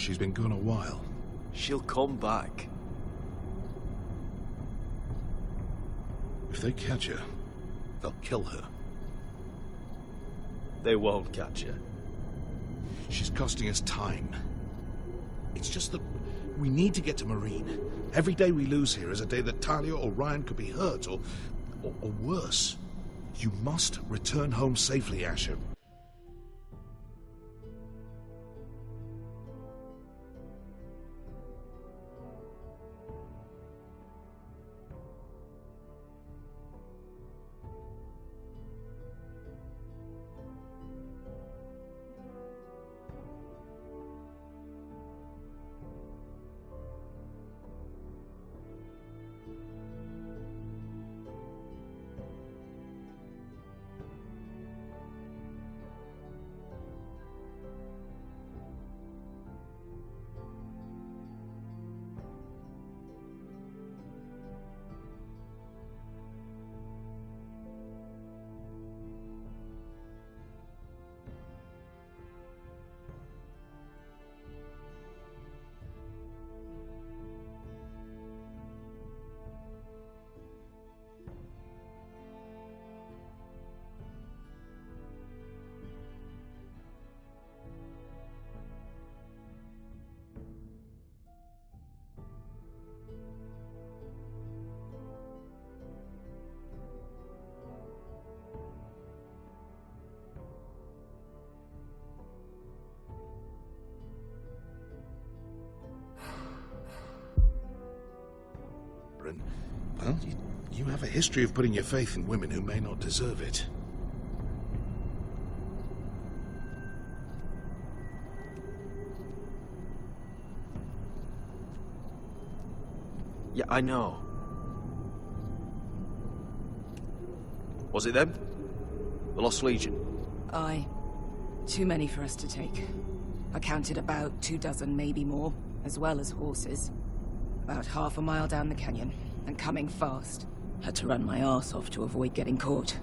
she's been gone a while. She'll come back. If they catch her, they'll kill her. They won't catch her. She's costing us time. It's just that we need to get to Marine. Every day we lose here is a day that Talia or Ryan could be hurt, or worse. You must return home safely, Asher. Well, you have a history of putting your faith in women who may not deserve it. Yeah, I know. Was it them? The Lost Legion? Aye. Too many for us to take. I counted about 24, maybe more, as well as horses. About half a mile down the canyon, and coming fast. Had to run my arse off to avoid getting caught.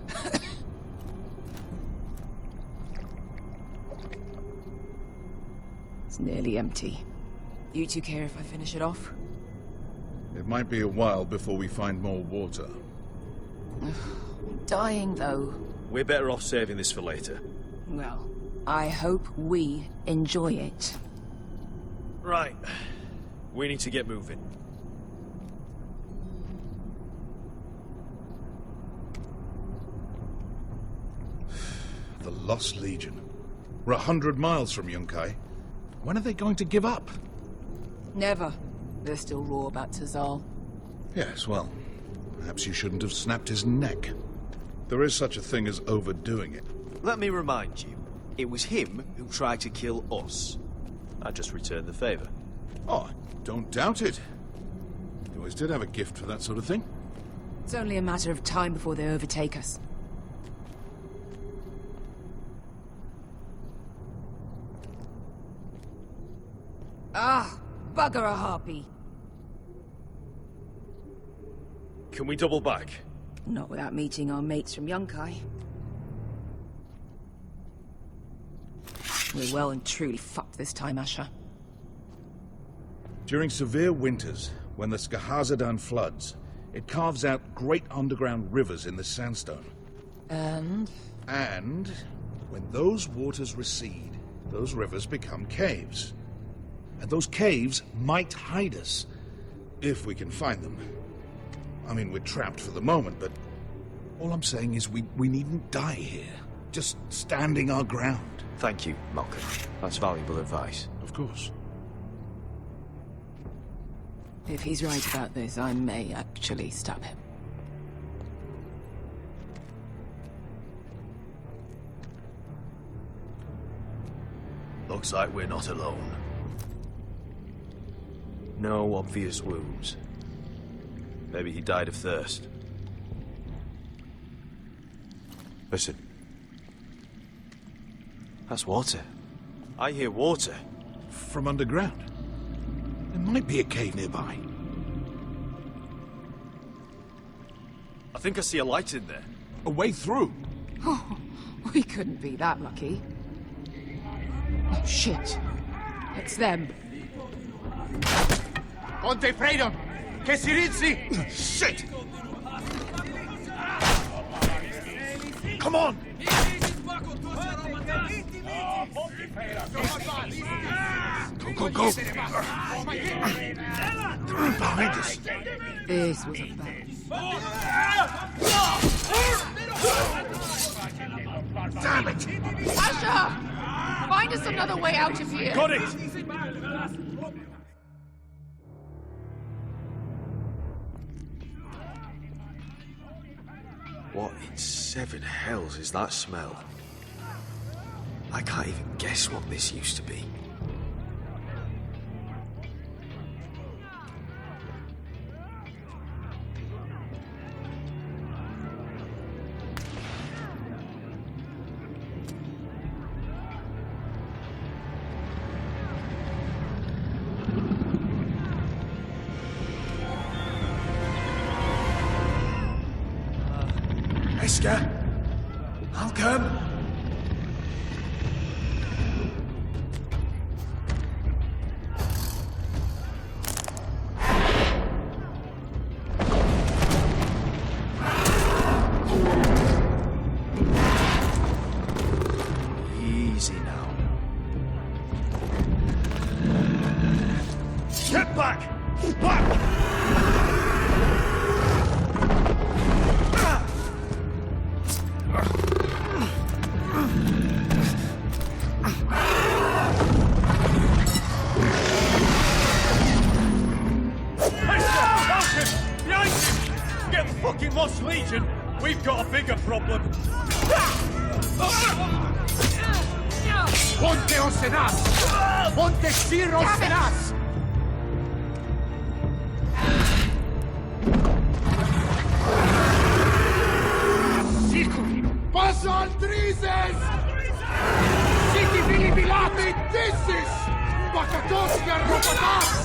It's nearly empty. You two care if I finish it off? It might be a while before we find more water. Dying, though. We're better off saving this for later. Well, I hope we enjoy it. Right. We need to get moving. The Lost Legion. We're 100 miles from Yunkai. When are they going to give up? Never. They're still raw about Tazal. Yes, well, perhaps you shouldn't have snapped his neck. There is such a thing as overdoing it. Let me remind you, it was him who tried to kill us. I just returned the favor. Oh, don't doubt it. You always did have a gift for that sort of thing. It's only a matter of time before they overtake us. Ah, bugger a harpy. Can we double back? Not without meeting our mates from Yunkai. We're well and truly fucked this time, Asher. During severe winters, when the Skahazadan floods, it carves out great underground rivers in the sandstone. And when those waters recede, those rivers become caves. And those caves might hide us, if we can find them. I mean, we're trapped for the moment, but all I'm saying is we needn't die here. Just standing our ground. Thank you, Malcolm. That's valuable advice. Of course. if he's right about this, I may actually stab him. Looks like we're not alone. No obvious wounds. Maybe he died of thirst. Listen. That's water. I hear water. From underground. There might be a cave nearby. I think I see a light in there. A way through. Oh, we couldn't be that lucky. Oh, shit. It's them. Ponte freedom! Che si rizzi! Shit! Come on! Go, go, go! They're right behind us. This was a bad. Damn it! Asher! Find us another way out of here! Got it! What in seven hells is that smell? I can't even guess what this used to be. Wesker? Malcolm? Easy now. Get back! Back! Get fucking lost, Legion! We've got a bigger problem! Ponte Osenas! Ponte Sir Osenas! Passa al Drises! Siti Vilibilate Dissis! Pakatos Garropatas!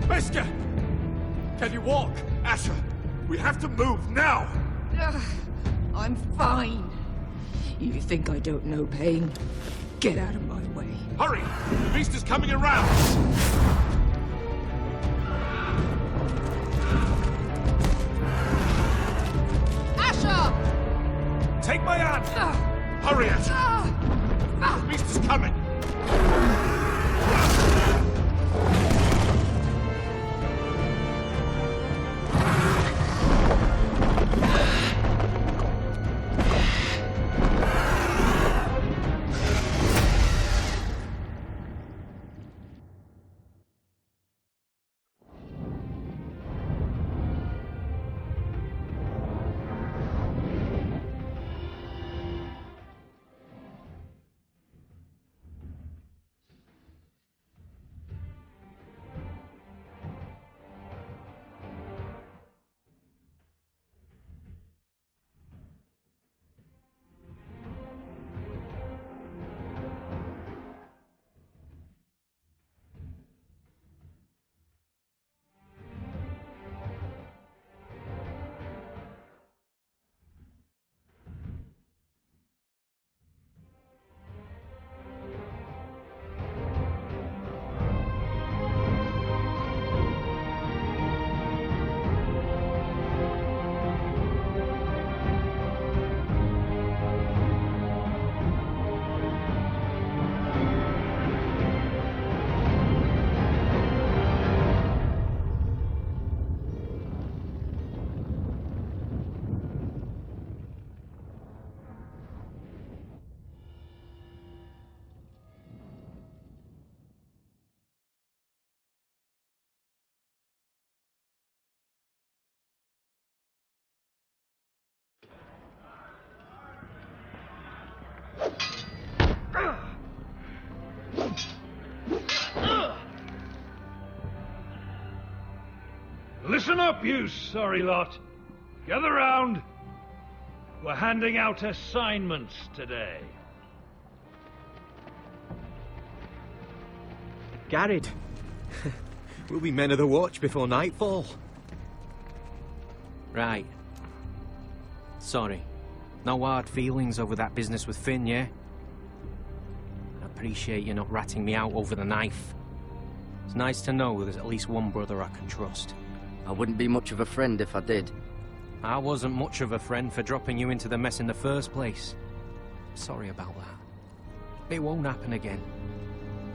Wesker! Can you walk? Asher, we have to move now! I'm fine. You think I don't know pain? Get out of my way. Hurry! The beast is coming around! Asher! Take my hand! Hurry, Asher! The beast is coming! Listen up, you sorry lot. Gather round. We're handing out assignments today. Garrett. We'll be men of the watch before nightfall. Right. Sorry. No hard feelings over that business with Finn, yeah? I appreciate you not ratting me out over the knife. It's nice to know there's at least one brother I can trust. I wouldn't be much of a friend if I did. I wasn't much of a friend for dropping you into the mess in the first place. Sorry about that. It won't happen again.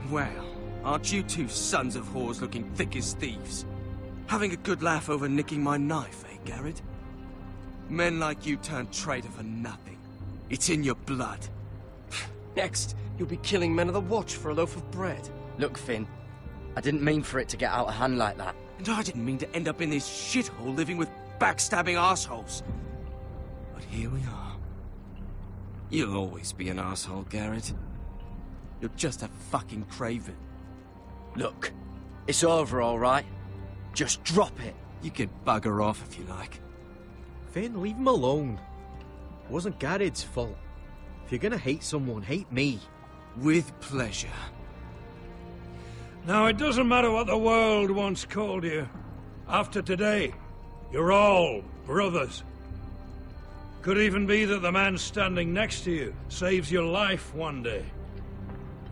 Well, aren't you two sons of whores looking thick as thieves? Having a good laugh over nicking my knife, eh, Garrett? Men like you turn traitor for nothing. It's in your blood. Next, you'll be killing men of the watch for a loaf of bread. Look, Finn, I didn't mean for it to get out of hand like that. And I didn't mean to end up in this shithole living with backstabbing assholes. But here we are. You'll always be an asshole, Garrett. You're just a fucking craven. Look, it's over, all right? Just drop it. You can bugger off if you like. Finn, leave him alone. It wasn't Garrett's fault. If you're gonna hate someone, hate me. With pleasure. Now, it doesn't matter what the world once called you. After today, you're all brothers. Could even be that the man standing next to you saves your life one day.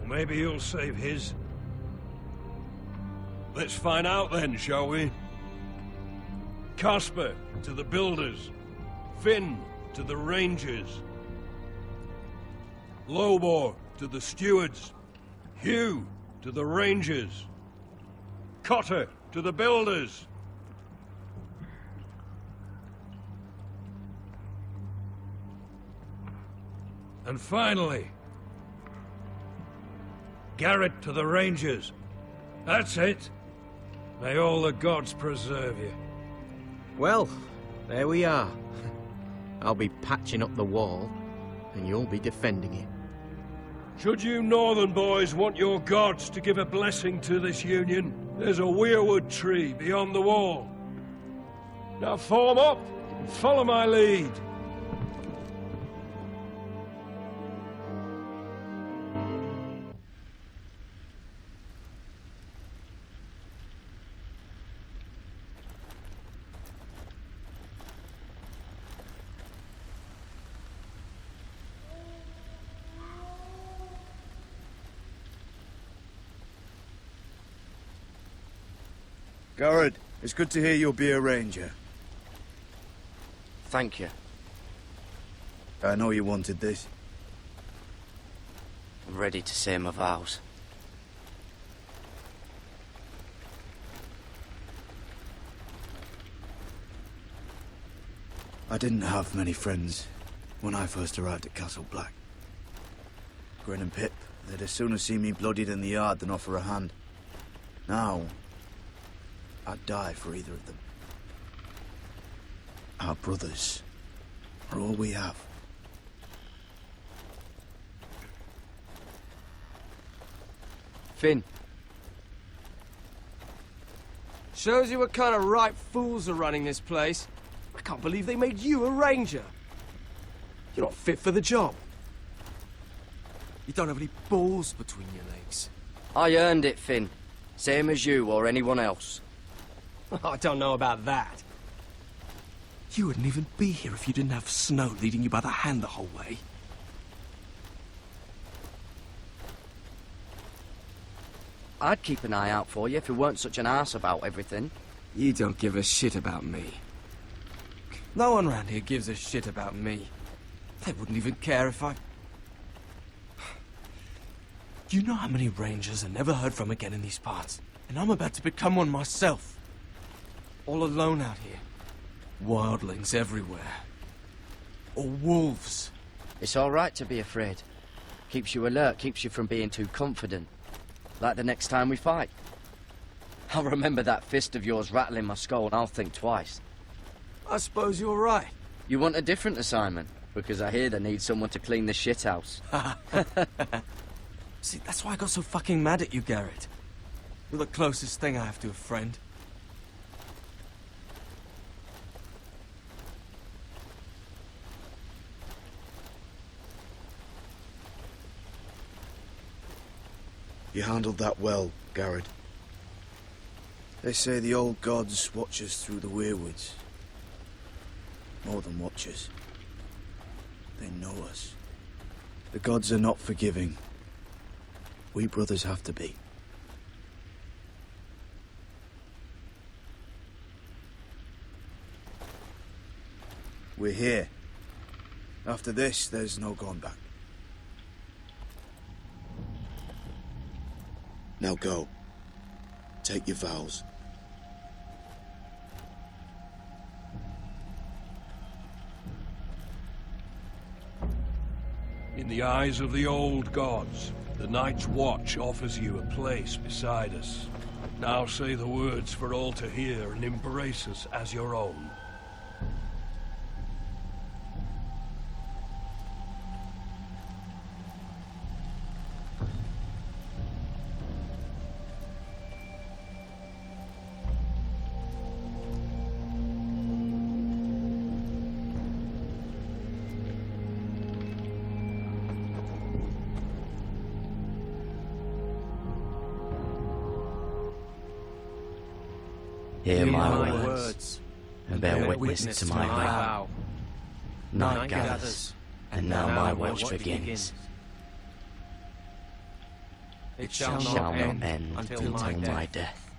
Or maybe you'll save his. Let's find out then, shall we? Casper to the builders. Finn to the rangers. Lobor to the stewards. Hugh to the rangers. Cotter to the builders. And finally, Garrett to the rangers. That's it. May all the gods preserve you. Well, there we are. I'll be patching up the wall, and you'll be defending it. Should you northern boys want your gods to give a blessing to this union, there's a weirwood tree beyond the wall. Now form up and follow my lead. Garrett, it's good to hear you'll be a ranger. Thank you. I know you wanted this. I'm ready to say my vows. I didn't have many friends when I first arrived at Castle Black. Grin and Pip, they'd as soon have seen me bloodied in the yard than offer a hand. Now, I'd die for either of them. Our brothers are all we have. Finn. Shows you what kind of ripe fools are running this place. I can't believe they made you a ranger. You're not fit for the job. You don't have any balls between your legs. I earned it, Finn. Same as you or anyone else. I don't know about that. You wouldn't even be here if you didn't have Snow leading you by the hand the whole way. I'd keep an eye out for you if you weren't such an arse about everything. You don't give a shit about me. No one around here gives a shit about me. They wouldn't even care if I... You know how many rangers are never heard from again in these parts? And I'm about to become one myself. All alone out here. Wildlings everywhere. Or wolves. It's all right to be afraid. Keeps you alert, keeps you from being too confident. Like the next time we fight. I'll remember that fist of yours rattling my skull and I'll think twice. I suppose you're right. You want a different assignment? Because I hear they need someone to clean the shithouse. See, that's why I got so fucking mad at you, Garrett. You're the closest thing I have to a friend. You handled that well, Garrett. They say the old gods watch us through the weirwoods. More than watchers. They know us. The gods are not forgiving. We brothers have to be. We're here. After this, there's no going back. Now go. Take your vows. In the eyes of the old gods, the Night's Watch offers you a place beside us. Now say the words for all to hear and embrace us as your own. Hear my words, and bear witness to my vow. Night gathers, and now my watch begins. It shall not end until my death.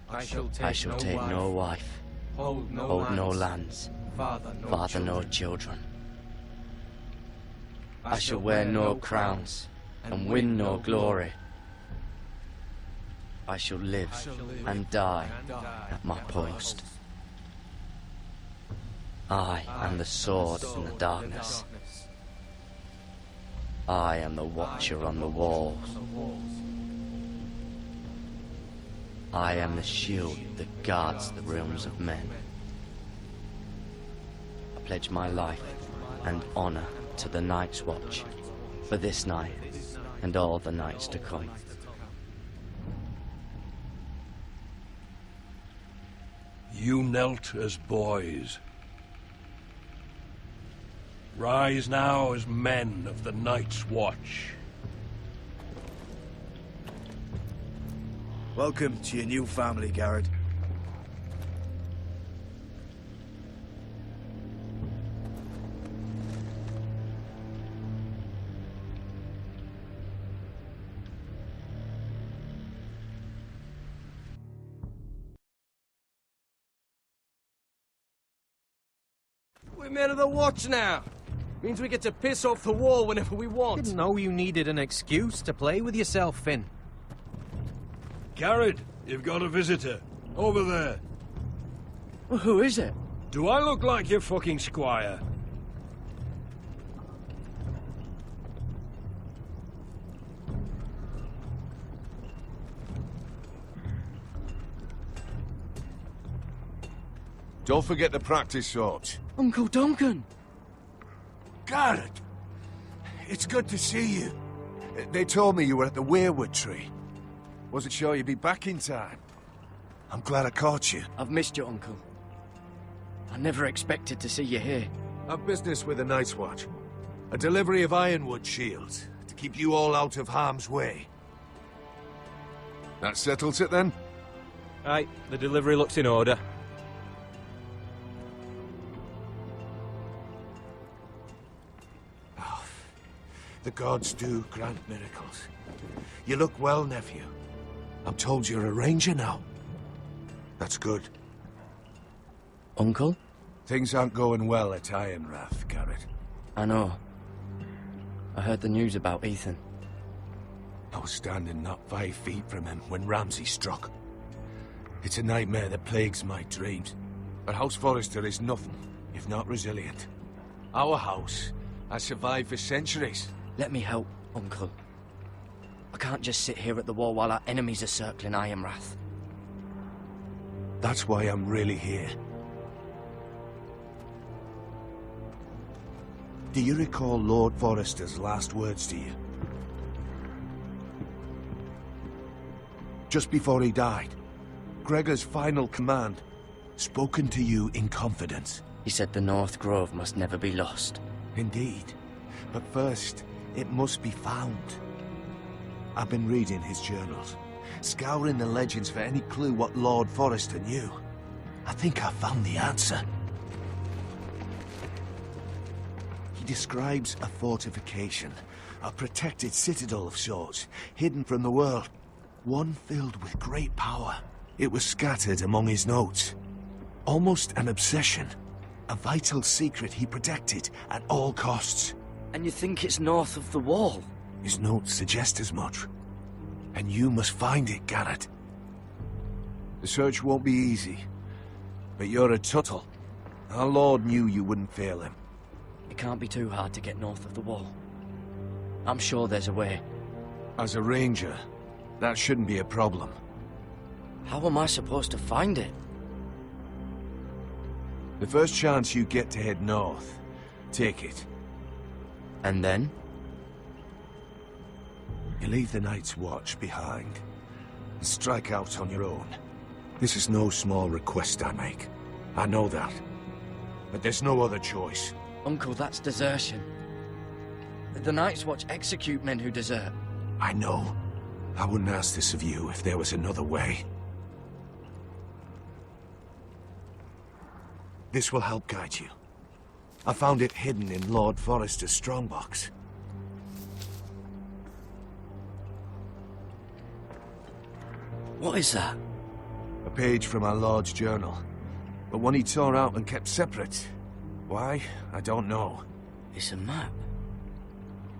I shall take no wife, hold no lands, father no children. I shall wear no crowns, and win no glory. I shall live and die at my post. I am the sword in the darkness. I am the watcher on the walls. I am the shield that guards the realms of men. I pledge my life and honor to the Night's Watch for this night and all the nights to come. You knelt as boys. Rise now as men of the Night's Watch. Welcome to your new family, Garrett. We're men of the watch now. Means we get to piss off the wall whenever we want. Didn't know you needed an excuse to play with yourself, Finn. Garrett, you've got a visitor. Over there. Well, who is it? Do I look like your fucking squire? Don't forget the practice swords. Uncle Duncan! Garrett! It's good to see you. They told me you were at the weirwood tree. Wasn't sure you'd be back in time. I'm glad I caught you. I've missed you, Uncle. I never expected to see you here. I've business with the Night's Watch. A delivery of ironwood shields to keep you all out of harm's way. That settles it then? Aye, the delivery looks in order. The gods do grant miracles. You look well, nephew. I'm told you're a ranger now. That's good. Uncle? Things aren't going well at Ironrath, Garrett. I know. I heard the news about Ethan. I was standing not 5 feet from him when Ramsay struck. It's a nightmare that plagues my dreams. But House Forrester is nothing if not resilient. Our house has survived for centuries. Let me help, Uncle. I can't just sit here at the wall while our enemies are circling Ironrath. That's why I'm really here. Do you recall Lord Forrester's last words to you? Just before he died, Gregor's final command, spoken to you in confidence. He said the North Grove must never be lost. Indeed. But first, it must be found. I've been reading his journals, scouring the legends for any clue what Lord Forrester knew. I think I found the answer. He describes a fortification, a protected citadel of sorts, hidden from the world. One filled with great power. It was scattered among his notes. Almost an obsession. A vital secret he protected at all costs. And you think it's north of the wall? His notes suggest as much. And you must find it, Garrett. The search won't be easy. But you're a Tuttle. Our Lord knew you wouldn't fail him. It can't be too hard to get north of the wall. I'm sure there's a way. As a ranger, that shouldn't be a problem. How am I supposed to find it? The first chance you get to head north, take it. And then? You leave the Night's Watch behind, and strike out on your own. This is no small request I make. I know that. But there's no other choice. Uncle, that's desertion. The Night's Watch execute men who desert. I know. I wouldn't ask this of you if there was another way. This will help guide you. I found it hidden in Lord Forrester's strongbox. What is that? A page from our Lord's journal. But one he tore out and kept separate. Why? I don't know. It's a map.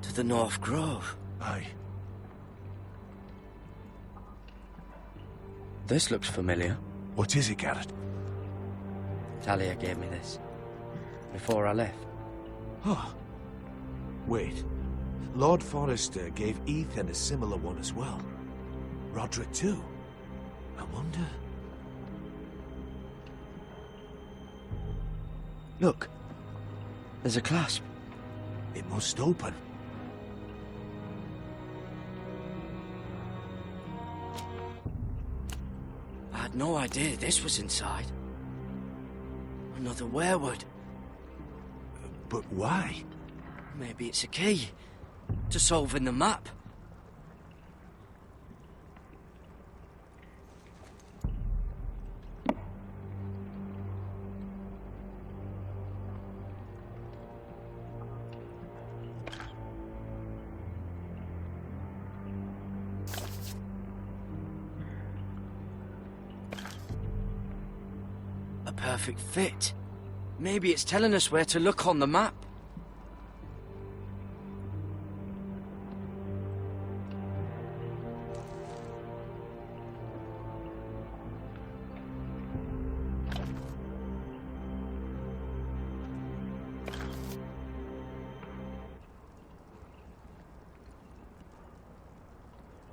To the North Grove. Aye. This looks familiar. What is it, Garrett? Talia gave me this. Before I left. Oh. Wait. Lord Forrester gave Ethan a similar one as well. Roderick too. I wonder... Look. There's a clasp. It must open. I had no idea this was inside. Another werewood. But why? Maybe it's a key to solving the map. A perfect fit. Maybe it's telling us where to look on the map.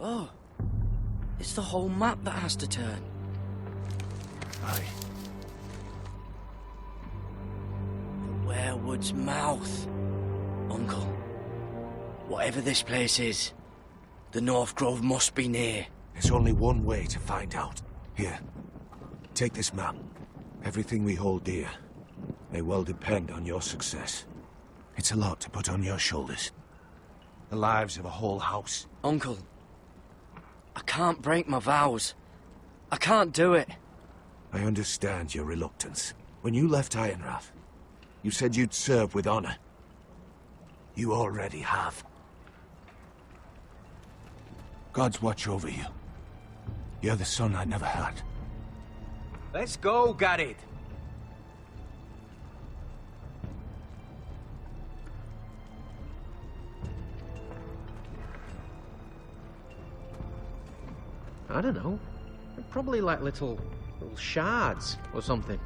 Oh, it's the whole map that has to turn. Aye. Werewood's mouth. Uncle, whatever this place is, the North Grove must be near. There's only one way to find out. Here, take this map. Everything we hold dear may well depend on your success. It's a lot to put on your shoulders. The lives of a whole house. Uncle, I can't break my vows. I can't do it. I understand your reluctance. When you left Ironrath, you said you'd serve with honor. You already have. God's watch over you. You're the son I never had. Let's go, Garrett. I don't know. They're probably like little shards or something.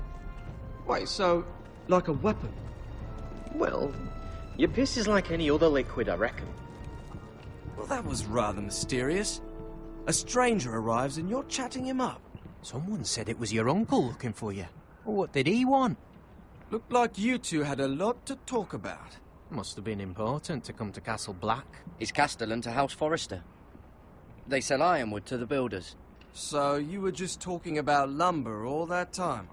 Wait, so, like a weapon? Well, your piss is like any other liquid, I reckon. Well, that was rather mysterious. A stranger arrives and you're chatting him up. Someone said it was your uncle looking for you. What did he want? Looked like you two had a lot to talk about. Must have been important to come to Castle Black. It's Castellan to House Forrester. They sell ironwood to the builders. So you were just talking about lumber all that time?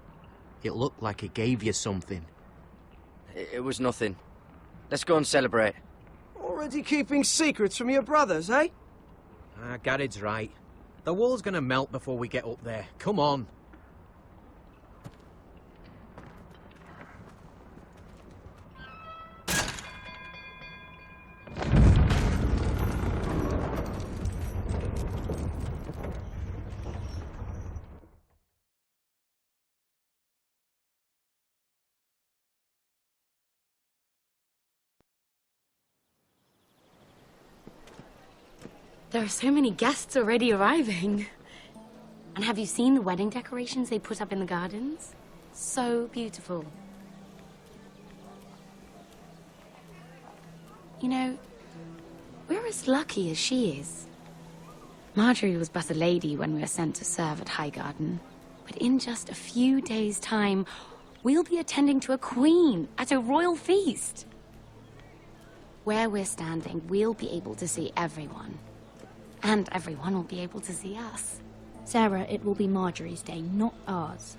It looked like he gave you something. It was nothing. Let's go and celebrate. Already keeping secrets from your brothers, eh? Garrett's right. The wall's gonna melt before we get up there. Come on. There are so many guests already arriving. And have you seen the wedding decorations they put up in the gardens? So beautiful. You know, we're as lucky as she is. Marjorie was but a lady when we were sent to serve at Highgarden. But in just a few days' time, we'll be attending to a queen at a royal feast. Where we're standing, we'll be able to see everyone. And everyone will be able to see us. Sarah, it will be Marjorie's day, not ours.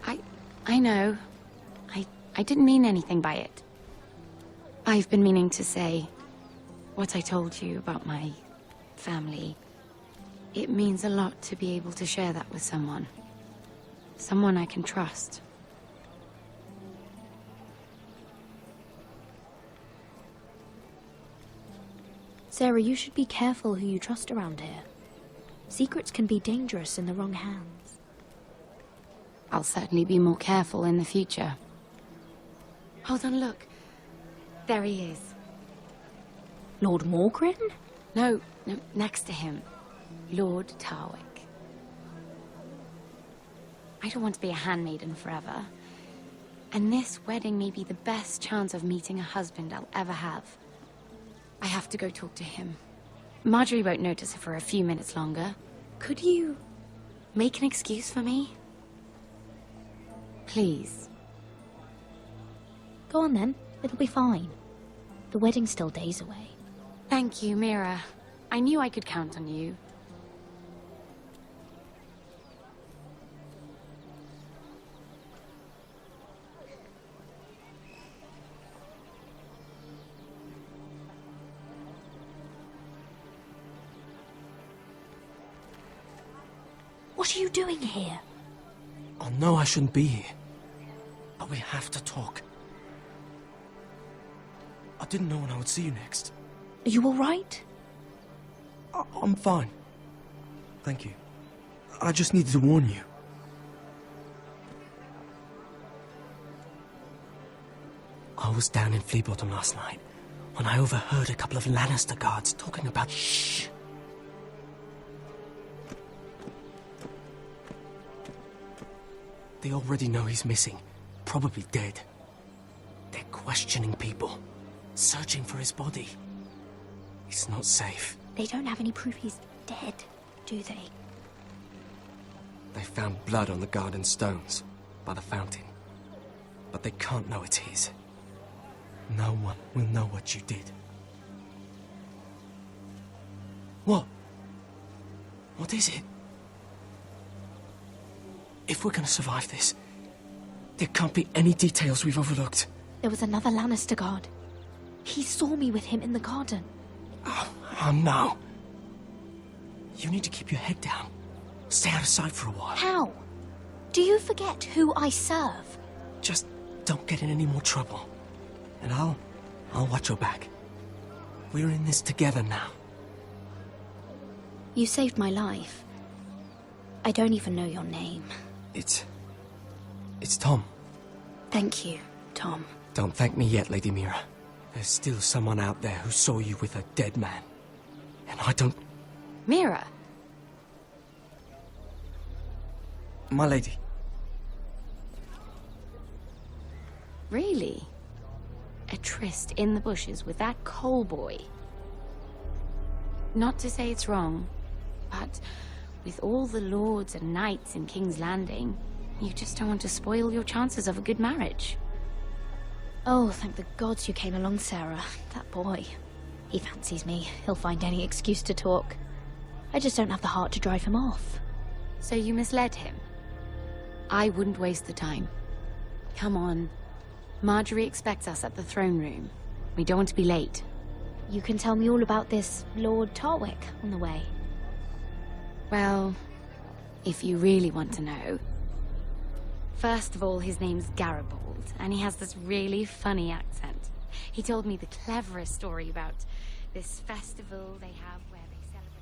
I know. I didn't mean anything by it. I've been meaning to say what I told you about my family. It means a lot to be able to share that with someone. Someone I can trust. Sarah, you should be careful who you trust around here. Secrets can be dangerous in the wrong hands. I'll certainly be more careful in the future. Hold on, look. There he is. Lord Morgrin? No, next to him. Lord Tarwick. I don't want to be a handmaiden forever. And this wedding may be the best chance of meeting a husband I'll ever have. I have to go talk to him. Marjorie won't notice it for a few minutes longer. Could you make an excuse for me? Please. Go on then. It'll be fine. The wedding's still days away. Thank you, Mira. I knew I could count on you. What are you doing here? I know I shouldn't be here, but we have to talk. I didn't know when I would see you next. Are you all right? I'm fine. Thank you. I just needed to warn you. I was down in Fleabottom last night when I overheard a couple of Lannister guards talking about... Shh! They already know he's missing, probably dead. They're questioning people, searching for his body. It's not safe. They don't have any proof he's dead, do they? They found blood on the garden stones by the fountain, but they can't know it's his. No one will know what you did. What? What is it? If we're gonna survive this, there can't be any details we've overlooked. There was another Lannister guard. He saw me with him in the garden. Oh no. You need to keep your head down. Stay out of sight for a while. How? Do you forget who I serve? Just don't get in any more trouble. And I'll watch your back. We're in this together now. You saved my life. I don't even know your name. It's Tom. Thank you, Tom. Don't thank me yet, Lady Mira. There's still someone out there who saw you with a dead man. And I don't... Mira! My lady. Really? A tryst in the bushes with that coal boy? Not to say it's wrong, but with all the lords and knights in King's Landing, you just don't want to spoil your chances of a good marriage. Oh, thank the gods you came along, Sarah. That boy. He fancies me. He'll find any excuse to talk. I just don't have the heart to drive him off. So you misled him? I wouldn't waste the time. Come on. Marjorie expects us at the throne room. We don't want to be late. you can tell me all about this Lord Tarwick on the way. Well, if you really want to know. First of all, his name's Garibaldi, and he has this really funny accent. He told me the cleverest story about this festival they have where they celebrate.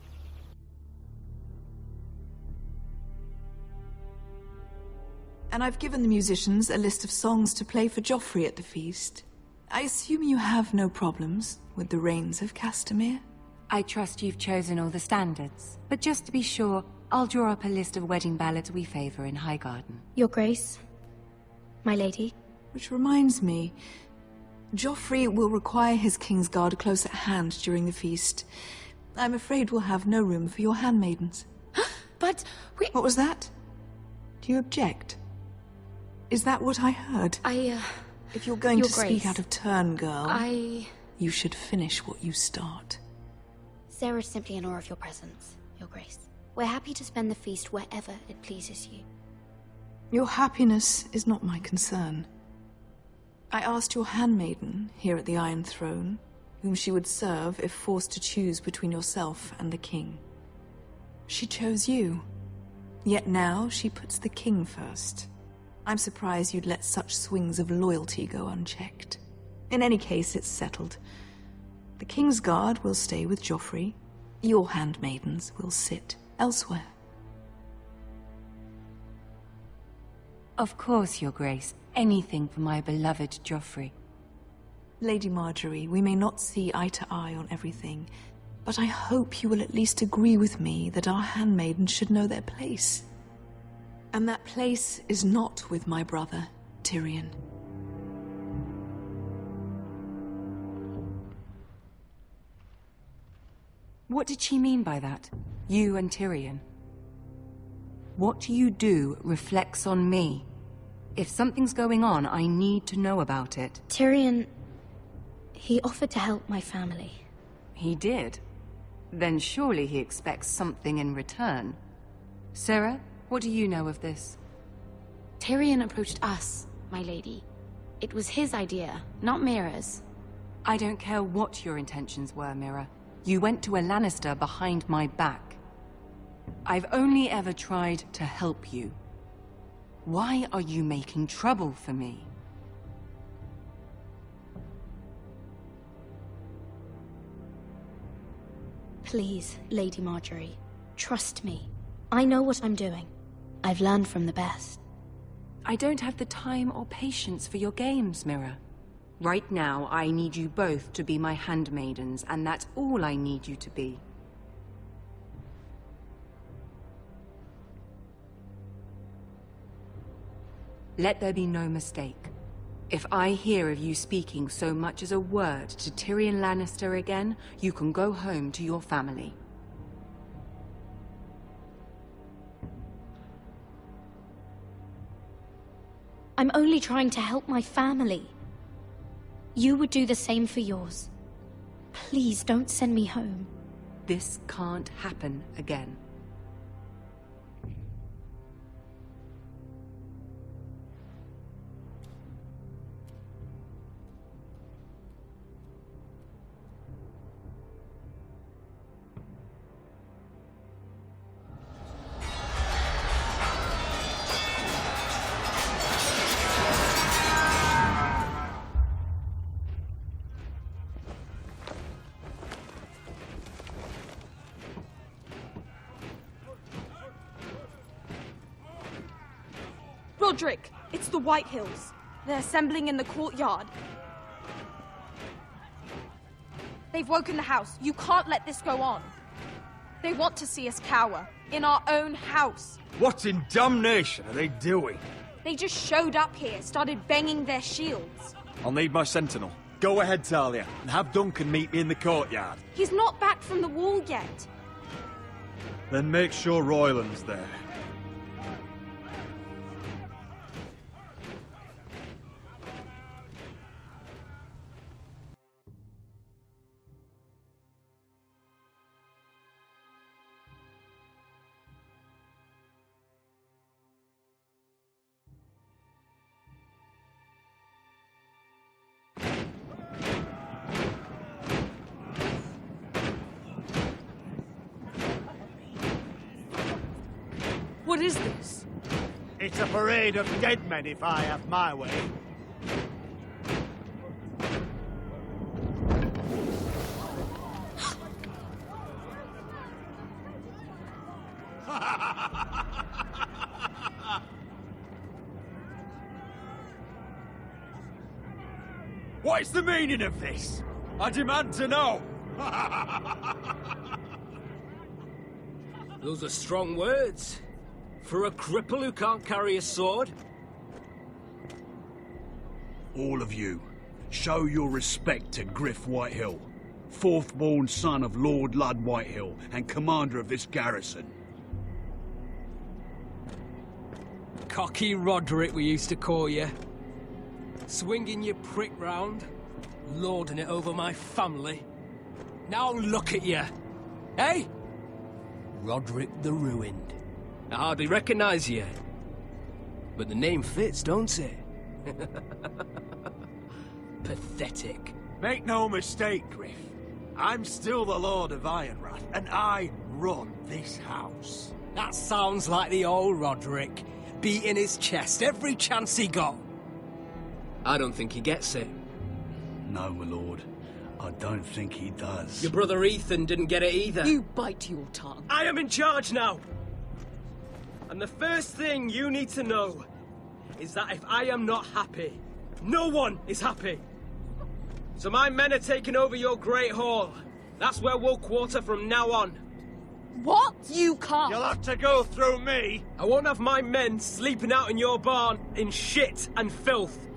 And I've given the musicians a list of songs to play for Joffrey at the feast. I assume you have no problems with the Rains of Castamere? I trust you've chosen all the standards. But just to be sure, I'll draw up a list of wedding ballads we favor in Highgarden. Your Grace, my lady. Which reminds me, Joffrey will require his Kingsguard close at hand during the feast. I'm afraid we'll have no room for your handmaidens. But we... What was that? Do you object? Is that what I heard? If you're going Your to Grace, speak out of turn, girl, you should finish what you start. Sarah's simply in awe of your presence, Your Grace. We're happy to spend the feast wherever it pleases you. Your happiness is not my concern. I asked your handmaiden here at the Iron Throne whom she would serve if forced to choose between yourself and the king. She chose you. Yet now she puts the king first. I'm surprised you'd let such swings of loyalty go unchecked. In any case, it's settled. The Kingsguard will stay with Joffrey. Your handmaidens will sit elsewhere. Of course, Your Grace. Anything for my beloved Joffrey. Lady Marjorie, we may not see eye to eye on everything, but I hope you will at least agree with me that our handmaidens should know their place. And that place is not with my brother, Tyrion. What did she mean by that? You and Tyrion? What you do reflects on me. If something's going on, I need to know about it. Tyrion... he offered to help my family. He did? Then surely he expects something in return. Sarah, what do you know of this? Tyrion approached us, my lady. It was his idea, not Mira's. I don't care what your intentions were, Mira. You went to a Lannister behind my back. I've only ever tried to help you. Why are you making trouble for me? Please, Lady Marjorie, trust me. I know what I'm doing. I've learned from the best. I don't have the time or patience for your games, Mira. Right now, I need you both to be my handmaidens, and that's all I need you to be. Let there be no mistake. If I hear of you speaking so much as a word to Tyrion Lannister again, you can go home to your family. I'm only trying to help my family. You would do the same for yours. Please don't send me home. This can't happen again. Roderick, it's the White Hills. They're assembling in the courtyard. They've woken the house. You can't let this go on. They want to see us cower. In our own house. What in damnation are they doing? They just showed up here, started banging their shields. I'll need my sentinel. Go ahead, Talia, and have Duncan meet me in the courtyard. He's not back from the wall yet. Then make sure Royland's there. What is this? It's a parade of dead men if I have my way. What is the meaning of this? I demand to know. Those are strong words. For a cripple who can't carry a sword? All of you, show your respect to Griff Whitehill, fourth-born son of Lord Lud Whitehill and commander of this garrison. Cocky Roderick, we used to call you. Swinging your prick round, lording it over my family. Now look at you. Hey? Roderick the Ruined. I hardly recognise you. But the name fits, don't it? Pathetic. Make no mistake, Griff. I'm still the Lord of Ironrath, and I run this house. That sounds like the old Roderick, beating his chest every chance he got. I don't think he gets it. No, my lord. I don't think he does. Your brother Ethan didn't get it either. You bite your tongue. I am in charge now! And the first thing you need to know is that if I am not happy, no one is happy. So my men are taking over your Great Hall. That's where we'll quarter from now on. What? You can't. You'll have to go through me. I won't have my men sleeping out in your barn in shit and filth.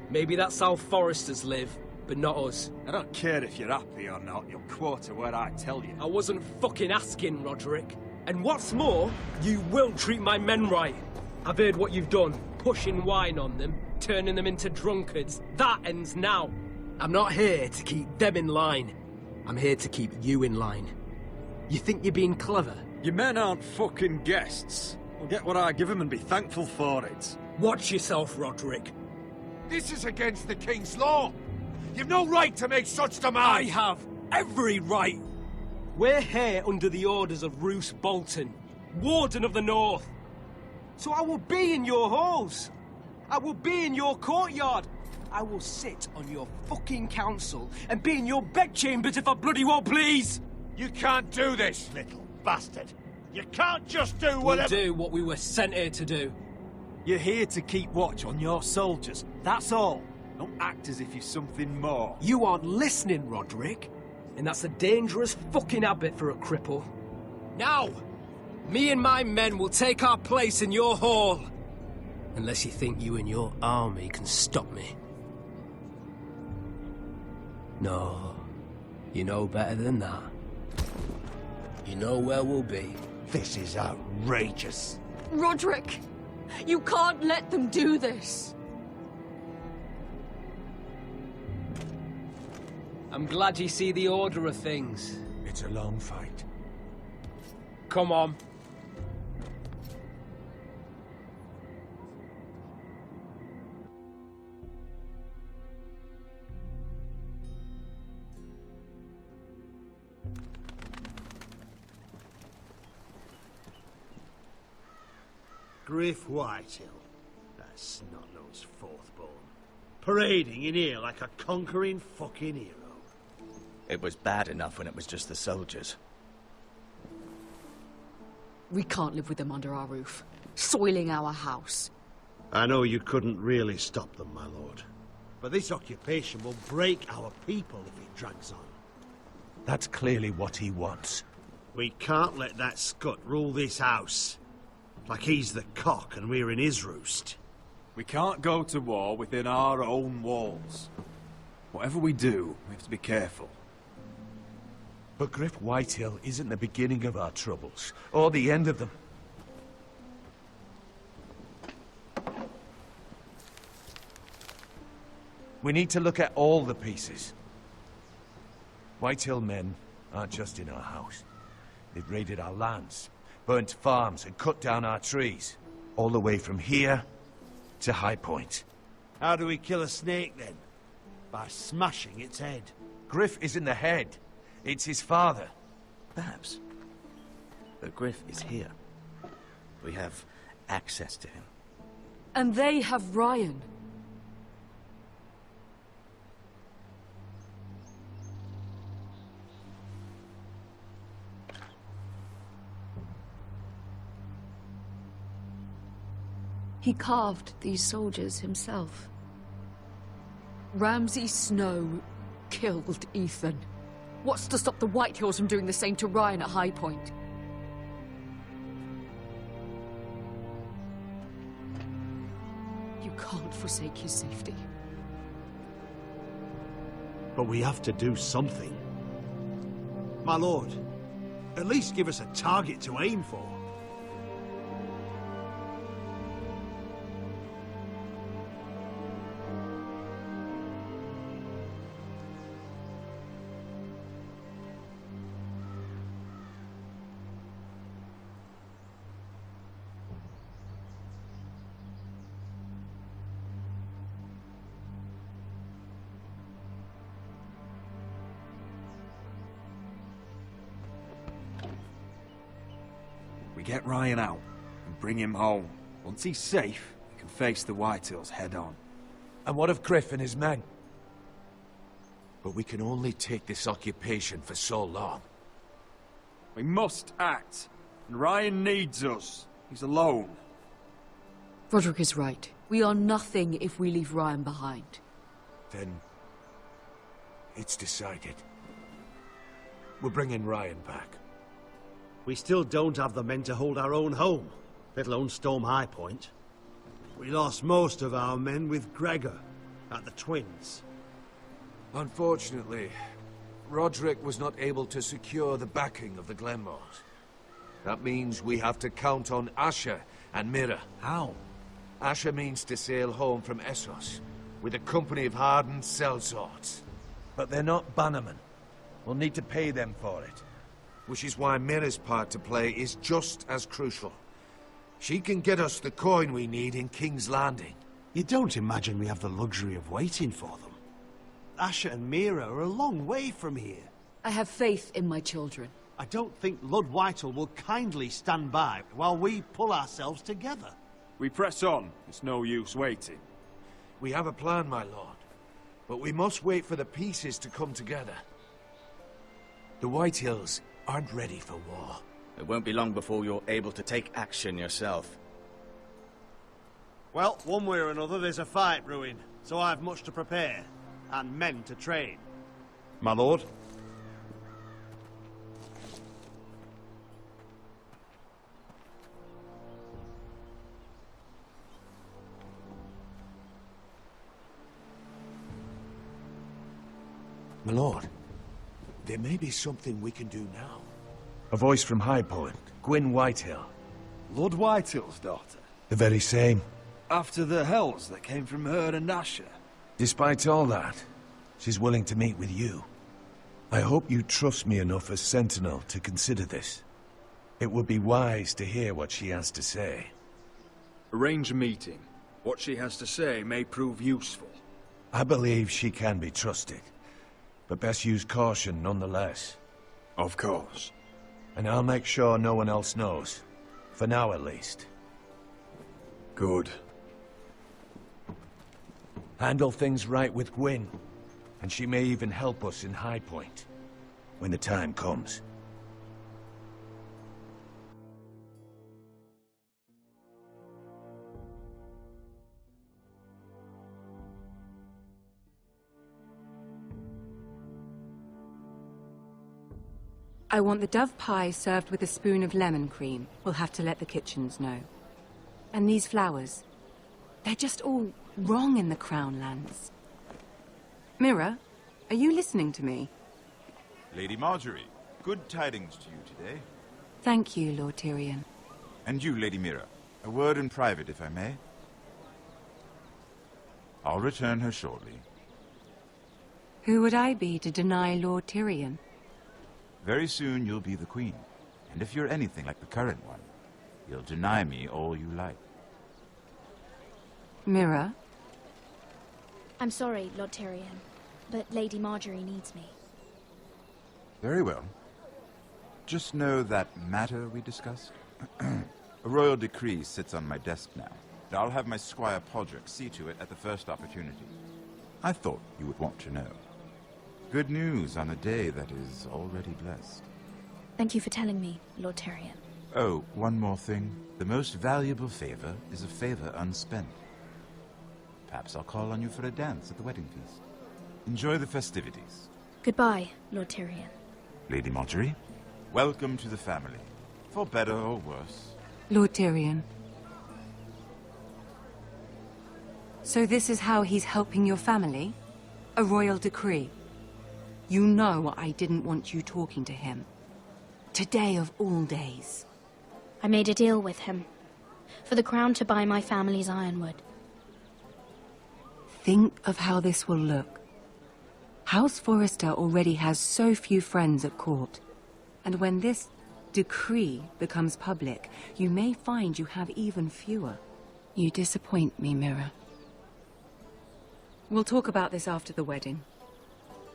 Maybe that's how foresters live, but not us. I don't care if you're happy or not. You'll quarter where I tell you. I wasn't fucking asking, Roderick. And what's more, you will treat my men right. I've heard what you've done, pushing wine on them, turning them into drunkards. That ends now. I'm not here to keep them in line. I'm here to keep you in line. You think you're being clever? Your men aren't fucking guests. I'll get what I give them and be thankful for it. Watch yourself, Roderick. This is against the King's law. You've no right to make such demands. I have every right. We're here under the orders of Roose Bolton, Warden of the North. So I will be in your halls. I will be in your courtyard. I will sit on your fucking council and be in your bedchambers if I bloody well please. You can't do this, little bastard. You can't just do whatever... We'll do what we were sent here to do. You're here to keep watch on your soldiers, that's all. Don't act as if you're something more. You aren't listening, Roderick. And that's a dangerous fucking habit for a cripple. Now, me and my men will take our place in your hall. Unless you think you and your army can stop me. No, you know better than that. You know where we'll be. This is outrageous. Roderick, you can't let them do this. I'm glad you see the order of things. It's a long fight. Come on. Griff Whitehill. That snot-nosed fourth-born. Parading in here like a conquering fucking hero. It was bad enough when it was just the soldiers. We can't live with them under our roof, soiling our house. I know you couldn't really stop them, my lord. But this occupation will break our people if it drags on. That's clearly what he wants. We can't let that scut rule this house. Like he's the cock and we're in his roost. We can't go to war within our own walls. Whatever we do, we have to be careful. But Griff Whitehill isn't the beginning of our troubles, or the end of them. We need to look at all the pieces. Whitehill men aren't just in our house. They've raided our lands, burnt farms and cut down our trees. All the way from here to High Point. How do we kill a snake, then? By smashing its head. Griff isn't the head. It's his father. Perhaps. But Griff is here. We have access to him. And they have Ryan. He carved these soldiers himself. Ramsay Snow killed Ethan. What's to stop the Whitehills from doing the same to Ryan at High Point? You can't forsake his safety. But we have to do something. My lord, at least give us a target to aim for. We get Ryan out and bring him home. Once he's safe, we can face the Whitehills head on. And what of Griff and his men? But we can only take this occupation for so long. We must act, and Ryan needs us. He's alone. Roderick is right. We are nothing if we leave Ryan behind. Then... it's decided. We're bringing Ryan back. We still don't have the men to hold our own home, let alone storm High Point. We lost most of our men with Gregor at the Twins. Unfortunately, Roderick was not able to secure the backing of the Glenmores. That means we have to count on Asher and Mira. How? Asher means to sail home from Essos with a company of hardened sellswords. But they're not bannermen. We'll need to pay them for it. Which is why Mira's part to play is just as crucial. She can get us the coin we need in King's Landing. You don't imagine we have the luxury of waiting for them? Asher and Mira are a long way from here. I have faith in my children. I don't think Lord Whitehall will kindly stand by while we pull ourselves together. We press on. It's no use waiting. We have a plan, my lord. But we must wait for the pieces to come together. The Whitehills aren't ready for war. It won't be long before you're able to take action yourself. Well, one way or another, there's a fight brewing, so I've much to prepare, and men to train. My lord? My lord, there may be something we can do now. A voice from High Point. Gwyn Whitehill. Lord Whitehill's daughter? The very same. After the hells that came from her and Asher? Despite all that, she's willing to meet with you. I hope you trust me enough as Sentinel to consider this. It would be wise to hear what she has to say. Arrange a meeting. What she has to say may prove useful. I believe she can be trusted, but best use caution nonetheless. Of course. And I'll make sure no one else knows. For now, at least. Good. Handle things right with Gwyn, and she may even help us in High Point, when the time comes. I want the dove pie served with a spoon of lemon cream. We'll have to let the kitchens know. And these flowers. They're just all wrong in the Crown lands. Mira, are you listening to me? Lady Marjorie, good tidings to you today. Thank you, Lord Tyrion. And you, Lady Mira. A word in private, if I may. I'll return her shortly. Who would I be to deny Lord Tyrion? Very soon you'll be the queen. And if you're anything like the current one, you'll deny me all you like. Mira? I'm sorry, Lord Tyrion, but Lady Marjorie needs me. Very well. Just know that matter we discussed. A royal decree sits on my desk now. I'll have my Squire Podrick see to it at the first opportunity. I thought you would want to know. Good news on a day that is already blessed. Thank you for telling me, Lord Tyrion. Oh, one more thing. The most valuable favor is a favor unspent. Perhaps I'll call on you for a dance at the wedding feast. Enjoy the festivities. Goodbye, Lord Tyrion. Lady Marjorie, welcome to the family. For better or worse. Lord Tyrion. So this is how he's helping your family? A royal decree? You know I didn't want you talking to him. Today of all days. I made a deal with him. For the crown to buy my family's ironwood. Think of how this will look. House Forrester already has so few friends at court. And when this decree becomes public, you may find you have even fewer. You disappoint me, Mira. We'll talk about this after the wedding.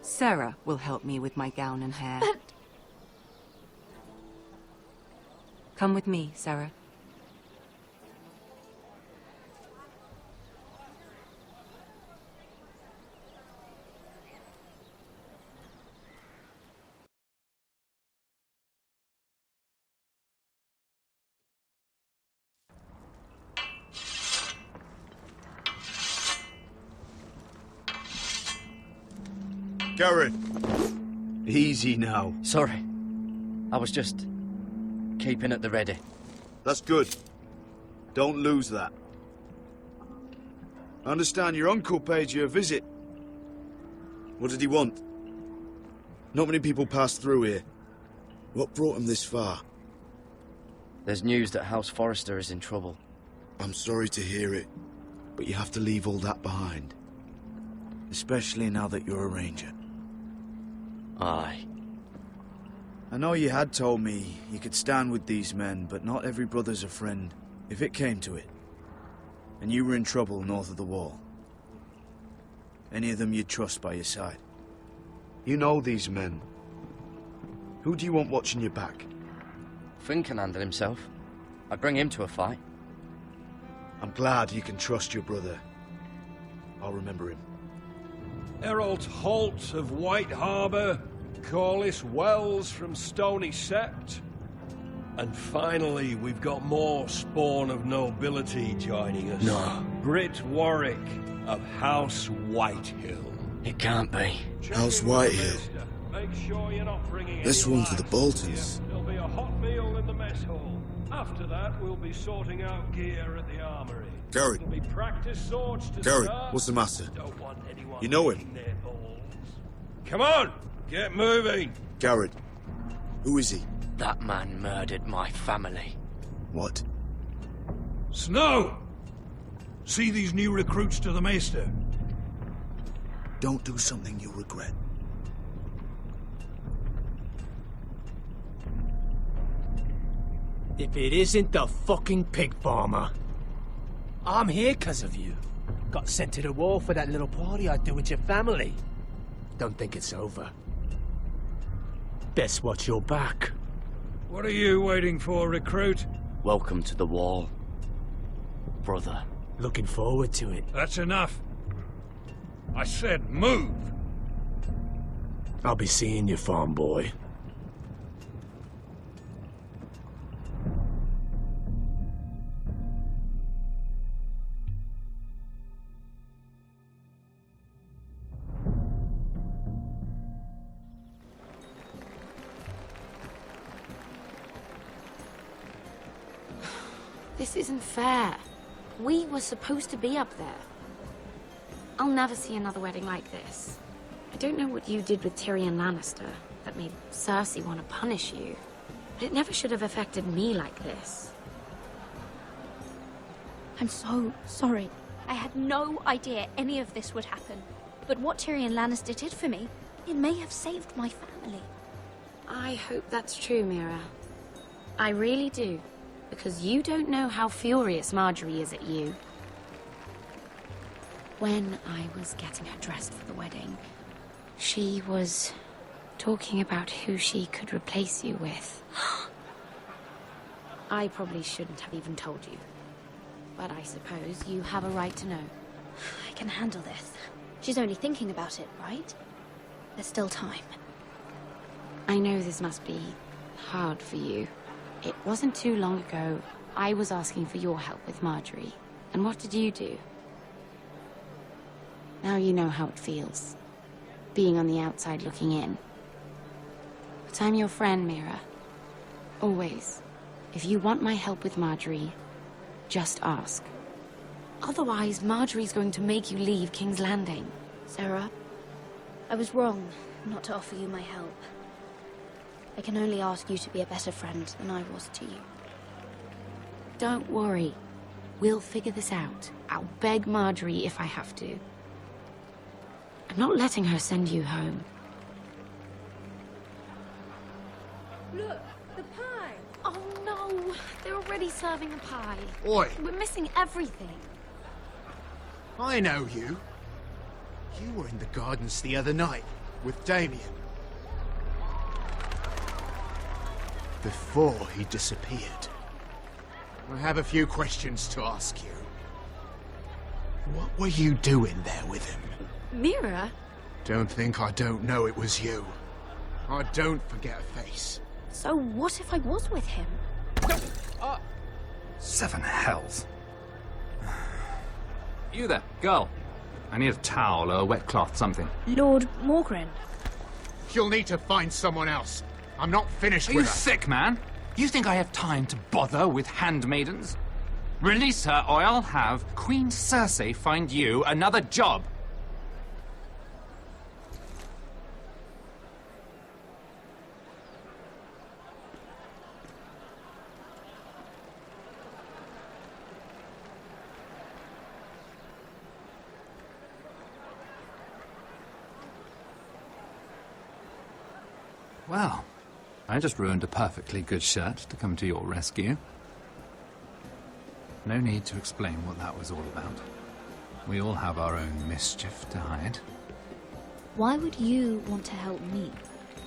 Sarah will help me with my gown and hair. But... Come with me, Sarah. Garrett! Easy now. Sorry. I was just keeping at the ready. That's good. Don't lose that. I understand your uncle paid you a visit. What did he want? Not many people pass through here. What brought him this far? There's news that House Forrester is in trouble. I'm sorry to hear it, but you have to leave all that behind. Especially now that you're a ranger. Aye. I know you had told me you could stand with these men, but not every brother's a friend, if it came to it. And you were in trouble north of the wall. Any of them you'd trust by your side. You know these men. Who do you want watching your back? Finn can handle himself. I'd bring him to a fight. I'm glad you can trust your brother. I'll remember him. Errol Holt of White Harbour, Corliss Wells from Stony Sept. And finally, we've got more spawn of nobility joining us. No. Britt Warwick of House Whitehill. It can't be. House Whitehill. Make sure you're not bringing This any one for the lights. Boltons. There'll be a hot meal in the mess hall. After that, we'll be sorting out gear at the armory. Garrett. There'll be practice swords to Garrett, start. what's the matter? Don't want anyone You know him? licking their balls. Come on, get moving. Garrett. Who is he? That man murdered my family. What? Snow! See these new recruits to the Maester? Don't do something you'll regret. If it isn't the fucking pig farmer. I'm here 'cause of you. Got sent to the war for that little party I do with your family. Don't think it's over. Best watch your back. What are you waiting for, recruit? Welcome to the wall, brother. Looking forward to it. That's enough. I said move. I'll be seeing you, farm boy. This isn't fair. We were supposed to be up there. I'll never see another wedding like this. I don't know what you did with Tyrion Lannister that made Cersei want to punish you, but it never should have affected me like this. I'm so sorry. I had no idea any of this would happen. But what Tyrion Lannister did for me, it may have saved my family. I hope that's true, Mira. I really do. Because you don't know how furious Marjorie is at you. When I was getting her dressed for the wedding, she was talking about who she could replace you with. I probably shouldn't have even told you. But I suppose you have a right to know. I can handle this. She's only thinking about it, right? There's still time. I know this must be hard for you. It wasn't too long ago I was asking for your help with Marjorie. And what did you do? Now you know how it feels. Being on the outside looking in. But I'm your friend, Mira. Always. If you want my help with Marjorie, just ask. Otherwise, Marjorie's going to make you leave King's Landing. Sarah, I was wrong not to offer you my help. I can only ask you to be a better friend than I was to you. Don't worry. We'll figure this out. I'll beg Marjorie if I have to. I'm not letting her send you home. Look, the pie! Oh no! They're already serving the pie. Oi! We're missing everything. I know you. You were in the gardens the other night with Damien. Before he disappeared. I have a few questions to ask you. What were you doing there with him? Mira? Don't think I don't know it was you. I don't forget a face. So what if I was with him? Seven hells. You there, girl. I need a towel or a wet cloth, something. Lord Morgren. You'll need to find someone else. I'm not finished Are with you her. sick, man? You think I have time to bother with handmaidens? Release her, or I'll have Queen Cersei find you another job. Well, I just ruined a perfectly good shirt to come to your rescue. No need to explain what that was all about. We all have our own mischief to hide. Why would you want to help me?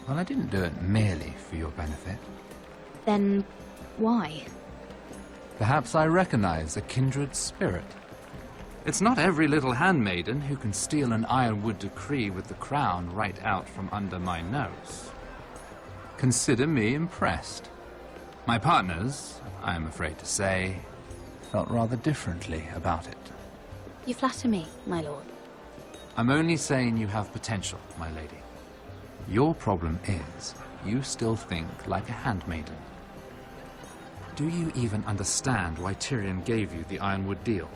Well, I didn't do it merely for your benefit. Then why? Perhaps I recognize a kindred spirit. It's not every little handmaiden who can steal an ironwood decree with the crown right out from under my nose. Consider me impressed. My partners, I am afraid to say, felt rather differently about it. You flatter me, my lord. I'm only saying you have potential, my lady. Your problem is, you still think like a handmaiden. Do you even understand why Tyrion gave you the Ironwood deal?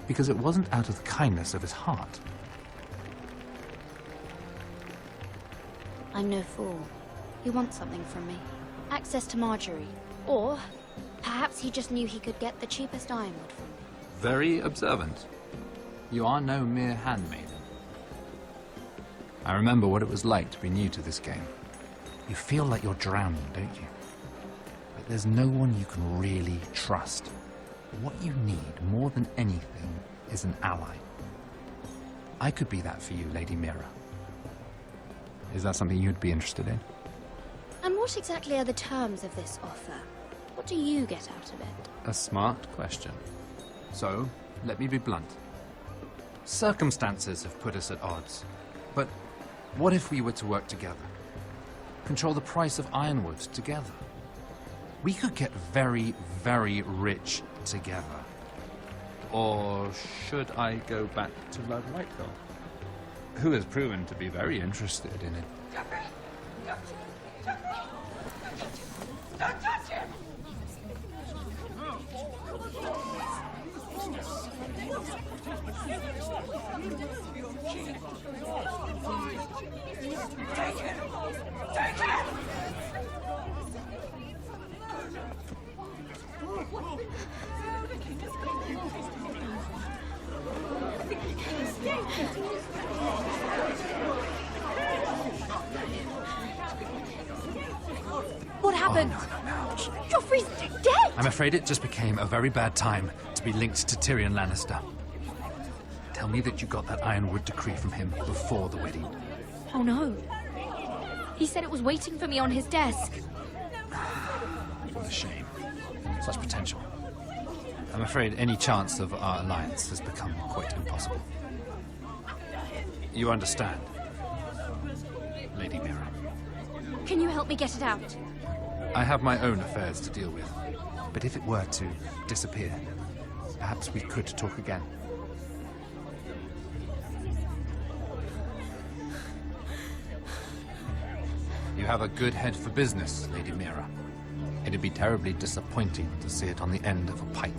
Because it wasn't out of the kindness of his heart. I'm no fool. You want something from me. Access to Marjorie. Or perhaps he just knew he could get the cheapest ironwood from me. Very observant. You are no mere handmaiden. I remember what it was like to be new to this game. You feel like you're drowning, don't you? But there's no one you can really trust. What you need, more than anything, is an ally. I could be that for you, Lady Mira. Is that something you'd be interested in? And what exactly are the terms of this offer? What do you get out of it? A smart question. So, let me be blunt. Circumstances have put us at odds. But what if we were to work together? Control the price of ironwood together? We could get very, very rich together. Or should I go back to Lord Whitehill, who has proven to be very interested in it? Don't touch him! Take it! Take it! What happened? Joffrey's dead! I'm afraid it just became a very bad time to be linked to Tyrion Lannister. Tell me that you got that Ironwood decree from him before the wedding. Oh no. He said it was waiting for me on his desk. What a shame. Such potential. I'm afraid any chance of our alliance has become quite impossible. You understand, Lady Mira. Can you help me get it out? I have my own affairs to deal with. But if it were to disappear, perhaps we could talk again. You have a good head for business, Lady Mira. It'd be terribly disappointing to see it on the end of a pike.